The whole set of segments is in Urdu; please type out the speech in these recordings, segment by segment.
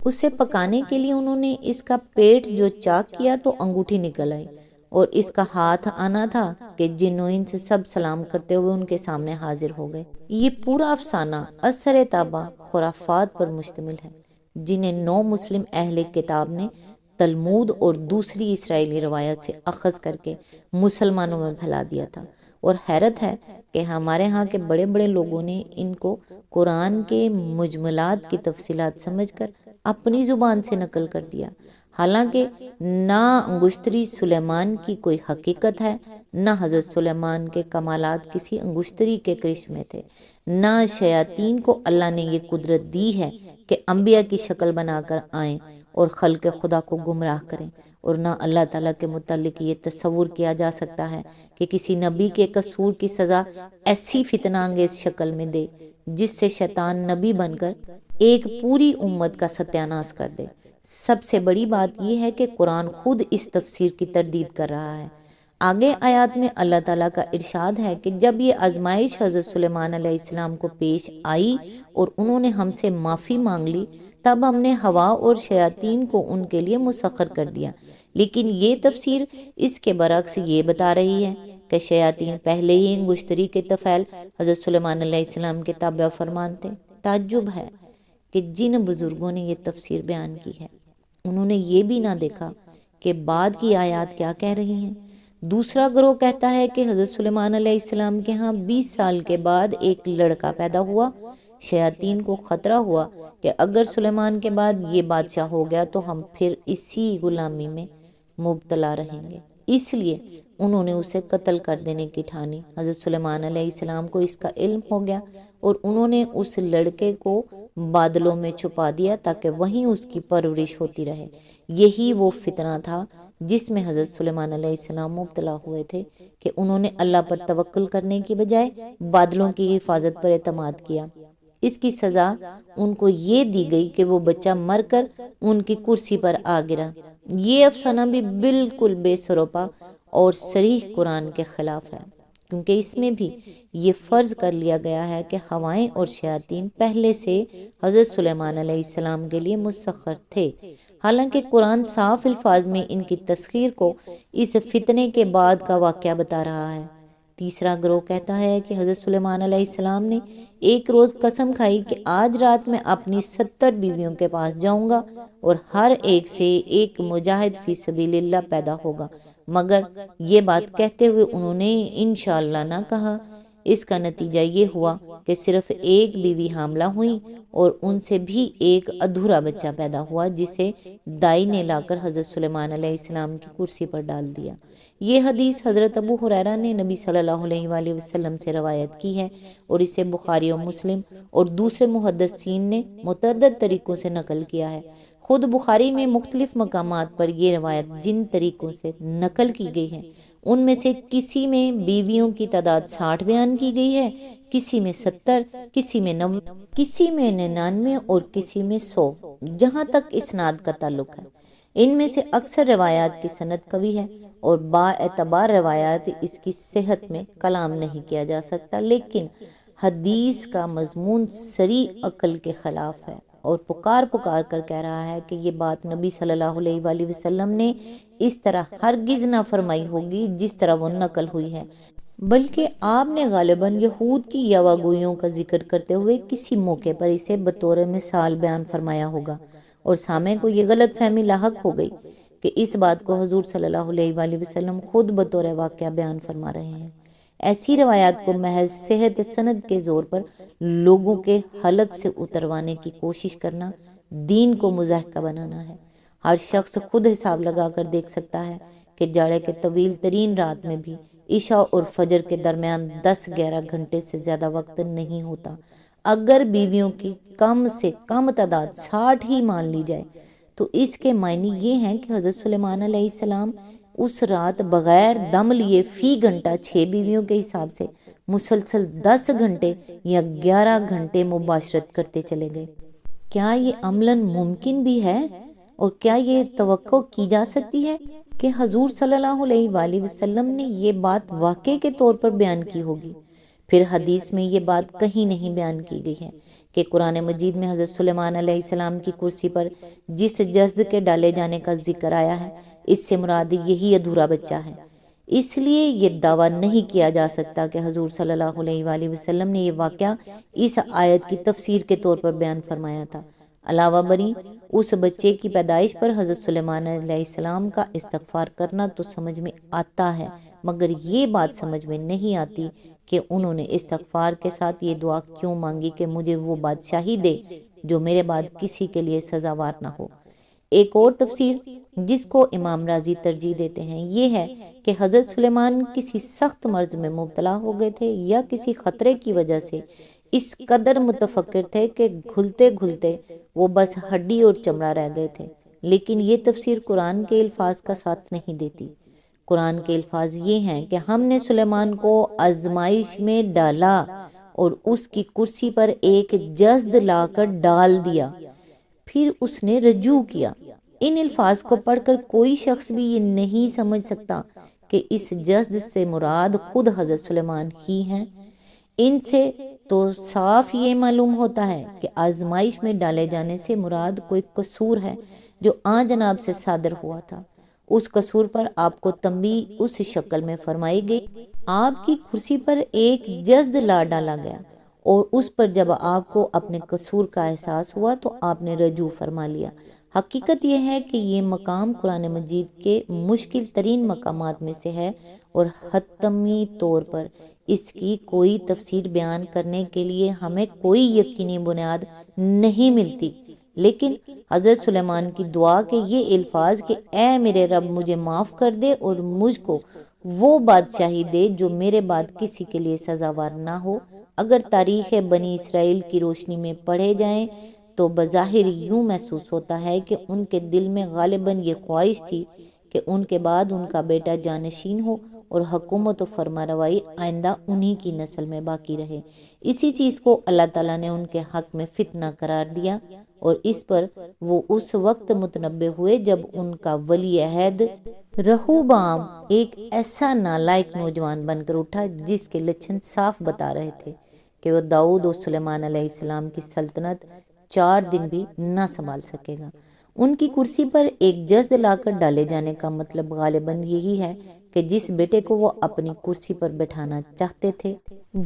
اسے پکانے کے لیے انہوں نے اس کا پیٹ جو چاک کیا تو انگوٹھی نکل آئی، اور اس کا ہاتھ آنا تھا کہ جن و انس سب سلام کرتے ہوئے ان کے سامنے حاضر ہو گئے۔ یہ پورا افسانہ اثر تابع خرافات پر مشتمل ہے، جنہیں نو مسلم اہل کتاب نے تلمود اور دوسری اسرائیلی روایت سے اخذ کر کے مسلمانوں میں پھیلا دیا تھا، اور حیرت ہے کہ ہمارے ہاں کے بڑے بڑے لوگوں نے ان کو قرآن کے مجملات کی تفصیلات سمجھ کر اپنی زبان سے نقل کر دیا، حالانکہ نہ انگشتری سلیمان کی کوئی حقیقت ہے، نہ حضرت سلیمان کے کمالات کسی انگشتری کے کرشمے تھے، نہ شیاطین کو اللہ نے یہ قدرت دی ہے کہ انبیاء کی شکل بنا کر آئیں اور خلق خدا کو گمراہ کریں، اور نہ اللہ تعالیٰ کے متعلق یہ تصور کیا جا سکتا ہے کہ کسی نبی کے قصور کی سزا ایسی فتنہ انگیز شکل میں دے جس سے شیطان نبی بن کر ایک پوری امت کا ستیاناش کر دے۔ سب سے بڑی بات یہ ہے کہ قرآن خود اس تفسیر کی تردید کر رہا ہے۔ آگے آیات میں اللہ تعالیٰ کا ارشاد ہے کہ جب یہ آزمائش حضرت سلیمان علیہ السلام کو پیش آئی اور انہوں نے ہم سے معافی مانگ لی، تب ہم نے ہوا اور شیاطین کو ان کے لیے مسخر کر دیا، لیکن یہ تفسیر اس کے برعکس یہ بتا رہی ہے کہ شیاطین پہلے ہی انگشتری کے طفیل حضرت سلیمان علیہ السلام کے تابع فرمان تھے۔ تعجب ہے کہ جن بزرگوں نے یہ تفسیر بیان کی ہے انہوں نے یہ بھی نہ دیکھا کہ بعد کی آیات کیا کہہ رہی ہیں۔ دوسرا گروہ کہتا ہے کہ حضرت سلیمان علیہ السلام کے ہاں 20 سال کے بعد ایک لڑکا پیدا ہوا۔ شیاطین کو خطرہ ہوا کہ اگر سلیمان کے بعد یہ بادشاہ ہو گیا تو ہم پھر اسی غلامی میں مبتلا رہیں گے، اس لیے انہوں نے اسے قتل کر دینے کی ٹھانی۔ حضرت سلیمان علیہ السلام کو اس کا علم ہو گیا اور انہوں نے اس لڑکے کو بادلوں میں چھپا دیا تاکہ وہیں اس کی پرورش ہوتی رہے۔ یہی وہ فتنہ تھا جس میں حضرت سلیمان علیہ السلام مبتلا ہوئے تھے کہ انہوں نے اللہ پر توکل کرنے کی بجائے بادلوں کی حفاظت پر اعتماد کیا۔ اس کی سزا ان کو یہ دی گئی کہ وہ بچہ مر کر ان کی کرسی پر آ گرا۔ یہ افسانہ بھی بالکل بے سروپا اور صریح قرآن کے خلاف ہے، کیونکہ اس میں بھی یہ فرض کر لیا گیا ہے کہ ہوائیں اور شیاطین پہلے سے حضرت سلیمان علیہ السلام کے لیے مسخر تھے، حالانکہ قرآن صاف الفاظ میں ان کی تسخیر کو اس فتنے کے بعد کا واقعہ بتا رہا ہے۔ تیسرا گروہ کہتا ہے کہ حضرت سلیمان علیہ السلام نے ایک روز قسم کھائی کہ آج رات میں اپنی 70 بیویوں کے پاس جاؤں گا اور ہر ایک سے ایک مجاہد فی سبیل اللہ پیدا ہوگا، مگر یہ بات کہتے ہوئے انہوں نے انشاءاللہ نہ کہا۔ اس کا نتیجہ یہ ہوا کہ صرف ایک بیوی حاملہ ہوئی اور ان سے بھی ایک ادھورا بچہ پیدا ہوا جسے دائی نے لا کر حضرت سلیمان علیہ السلام کی کرسی پر ڈال دیا۔ یہ حدیث حضرت ابو ہریرہ نے نبی صلی اللہ علیہ وآلہ وسلم سے روایت کی ہے اور اسے بخاری و مسلم اور دوسرے محدثین نے متعدد طریقوں سے نقل کیا ہے۔ خود بخاری میں مختلف مقامات پر یہ روایت جن طریقوں سے نقل کی گئی ہے ان میں سے کسی میں بیویوں کی تعداد 60 بیان کی گئی ہے، کسی میں 70، کسی میں 90، کسی میں 99 اور کسی میں 100، جہاں تک اسناد کا تعلق ہے۔ ان میں سے اکثر روایات کی سند قوی ہے اور با اعتبار روایات اس کی صحت میں کلام نہیں کیا جا سکتا، لیکن حدیث کا مضمون صریح عقل کے خلاف ہے اور پکار کر کہہ رہا ہے کہ یہ بات نبی صلی اللہ علیہ وآلہ وسلم نے اس طرح ہرگز نہ فرمائی ہوگی جس طرح وہ نقل ہوئی ہے، بلکہ آپ نے غالباً یہود کی یاوہ کا ذکر کرتے ہوئے کسی موقع پر اسے بطور مثال بیان فرمایا ہوگا، اور سامع کو یہ غلط فہمی لاحق ہو گئی کہ اس بات کو حضور صلی اللہ علیہ وآلہ وسلم خود بطور واقعہ بیان فرما رہے ہیں۔ ایسی روایات کو محض صحت سند کے زور پر لوگوں کے حلق سے اتروانے کی کوشش کرنا دین کو مضحکہ بنانا ہے۔ ہر شخص خود حساب لگا کر دیکھ سکتا ہے کہ جاڑے کے طویل ترین رات میں بھی عشاء اور فجر کے درمیان 10-11 گھنٹے سے زیادہ وقت نہیں ہوتا۔ اگر بیویوں کی کم سے کم تعداد 60 ہی مان لی جائے تو اس کے معنی یہ ہیں کہ حضرت سلیمان علیہ السلام اس رات بغیر دم لیے فی گھنٹہ 6 بیویوں کے حساب سے مسلسل 10 گھنٹے یا 11 گھنٹے مباشرت کرتے چلے گئے۔ کیا یہ عملاً ممکن بھی ہے اور کیا یہ توقع کی جا سکتی ہے کہ حضور صلی اللہ علیہ وآلہ وسلم نے یہ بات واقعے کے طور پر بیان کی ہوگی؟ پھر حدیث میں یہ بات کہیں نہیں بیان کی گئی ہے کہ قرآن مجید میں حضرت سلیمان علیہ السلام کی کرسی پر جس جسد کے ڈالے جانے کا ذکر آیا ہے اس سے مراد یہی ادھورا بچہ ہے۔ اس لیے یہ دعویٰ نہیں کیا جا سکتا کہ حضور صلی اللہ علیہ وآلہ وسلم نے یہ واقعہ اس آیت کی تفسیر کے طور پر بیان فرمایا تھا۔ علاوہ بری اس بچے کی پیدائش پر حضرت سلیمان علیہ السلام کا استغفار کرنا تو سمجھ میں آتا ہے، مگر یہ بات سمجھ میں نہیں آتی کہ انہوں نے استغفار کے ساتھ یہ دعا کیوں مانگی کہ مجھے وہ بادشاہی دے جو میرے بعد کسی کے لیے سزاوار نہ ہو۔ ایک اور تفسیر جس کو امام رازی ترجیح دیتے ہیں یہ ہے کہ حضرت سلیمان کسی سخت مرض میں مبتلا ہو گئے تھے یا کسی خطرے کی وجہ سے اس قدر متفکر تھے کہ گھلتے گھلتے وہ بس ہڈی اور چمڑا رہ گئے تھے۔ لیکن یہ تفسیر قرآن کے الفاظ کا ساتھ نہیں دیتی۔ قرآن کے الفاظ یہ ہیں کہ ہم نے سلیمان کو آزمائش میں ڈالا اور اس کی کرسی پر ایک جسد لا کر ڈال دیا، پھر اس نے رجوع کیا۔ ان الفاظ کو پڑھ کر کوئی شخص بھی یہ نہیں سمجھ سکتا کہ اس جسد سے مراد خود حضرت سلیمان ہی ہیں۔ ان سے تو صاف یہ معلوم ہوتا ہے کہ آزمائش میں ڈالے جانے سے مراد کوئی قصور ہے جو آن جناب سے صادر ہوا تھا۔ اس قصور پر آپ کو تنبیہ اس شکل میں فرمائی گئی، آپ کی کرسی پر ایک جسد لا ڈالا گیا اور اس پر جب آپ کو اپنے قصور کا احساس ہوا تو آپ نے رجوع فرما لیا۔ حقیقت یہ ہے کہ یہ مقام قرآن مجید کے مشکل ترین مقامات میں سے ہے اور حتمی طور پر اس کی کوئی تفسیر بیان کرنے کے لیے ہمیں کوئی یقینی بنیاد نہیں ملتی۔ لیکن حضرت سلیمان کی دعا کے یہ الفاظ کہ اے میرے رب مجھے معاف کر دے اور مجھ کو وہ بادشاہی دے جو میرے بعد کسی کے لیے سزاوار نہ ہو، اگر تاریخ بنی اسرائیل کی روشنی میں پڑھے جائیں تو بظاہر یوں محسوس ہوتا ہے کہ ان کے دل میں غالباً یہ خواہش تھی کہ ان کے بعد ان کا بیٹا جانشین ہو اور حکومت و فرمانروائی آئندہ انہی کی نسل میں باقی رہے۔ اسی چیز کو اللہ تعالیٰ نے ان کے حق میں فتنہ قرار دیا اور اس پر وہ اس وقت متنبہ ہوئے جب ان کا ولی عہد رہوبام ایک ایسا نالائق نوجوان بن کر اٹھا جس کے لچھن صاف بتا رہے تھے کہ وہ داؤد اور سلیمان علیہ السلام کی سلطنت 4 دن بھی نہ سنبھال سکے گا۔ ان کی کرسی پر ایک جسد لا کر ڈالے جانے کا مطلب غالباً یہی ہے کہ جس بیٹے کو وہ اپنی کرسی پر بٹھانا چاہتے تھے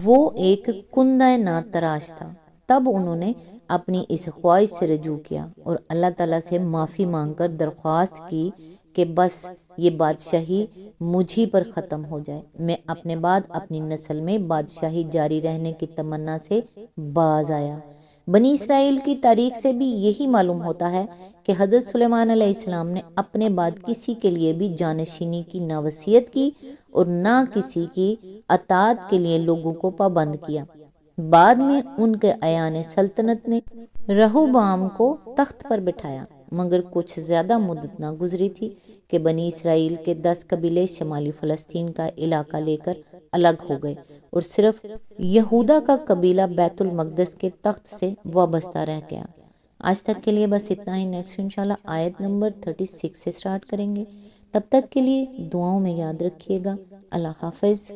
وہ ایک کندہ نا تراش تھا۔ تب انہوں نے اپنی اس خواہش سے رجوع کیا اور اللہ تعالیٰ سے معافی مانگ کر درخواست کی کہ بس یہ بادشاہی مجھی پر ختم ہو جائے، میں اپنے بعد اپنی نسل میں بادشاہی جاری رہنے کی تمنا سے باز آیا۔ بنی اسرائیل کی تاریخ سے بھی یہی معلوم ہوتا ہے کہ حضرت سلیمان علیہ السلام نے اپنے بعد کسی کے لیے بھی جانشینی کی نہ وصیت کی اور نہ کسی کی اطاعت کے لیے لوگوں کو پابند کیا۔ بعد میں ان کے ایان سلطنت نے رہوبام کو تخت پر بٹھایا، مگر کچھ زیادہ مدت نہ گزری تھی کہ بنی اسرائیل کے 10 قبیلے شمالی فلسطین کا علاقہ لے کر الگ ہو گئے اور صرف یہودا کا قبیلہ بیت المقدس کے تخت سے وابستہ رہ گیا۔ آج تک کے لیے بس اتنا ہی، نیکسٹ انشاءاللہ آیت نمبر 36 سے سٹارٹ کریں گے۔ تب تک کے لیے دعاؤں میں یاد رکھیے گا۔ اللہ حافظ۔